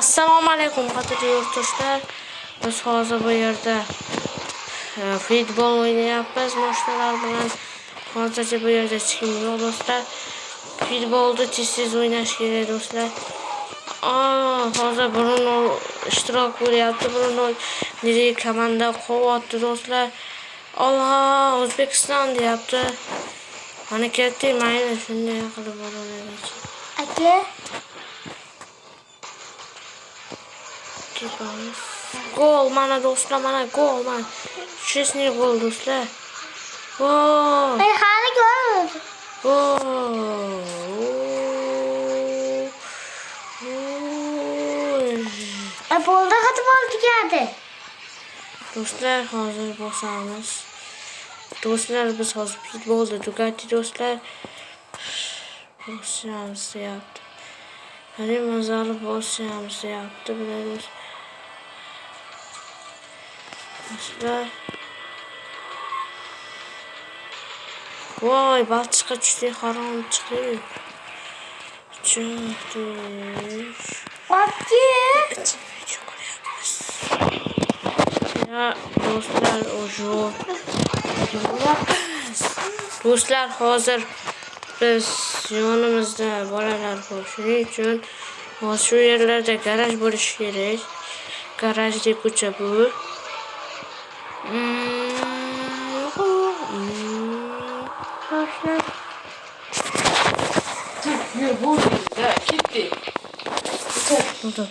Assalomu alaykum qadrli yurtdoshlar. Biz hozir bu yerda futbol o'ynayapmiz mashinalar bilan. Hozircha bu yerda hech kim yo'q do'stlar. Futbolni tez o'ynash kerak do'stlar. Hozir Bruno ishtirok bo'lyapti. Bruno nega komanda qo'yapti do'stlar. Alloh, O'zbekiston deyapti. Mana ketdik, mayli shunday qilib bo'laveradi. Aka Gol mana do'stlar, mana gol mana. Chesniy gol do'stlar. Gol. ben hali görmedim. Bolda katı oldu geldi. Do'stlar, hozir bosamiz. Do'stlar, biz hozir futbolda tugatdik do'stlar. Bosamiz deyapti. Hali mazali bosamiz deyapti, bilamiz. Do'stlar. Voy, Balchiqqa tushdik, harom chiqdi. Bakki. Ya do'stlar, do'stlar, hozir biz yonimizda bolalar bor. Shuning uchun hozir shu yerlarda garaj bo'lishi kerak. Garajli ko'cha bu. Doşlar. Gitti. Burada.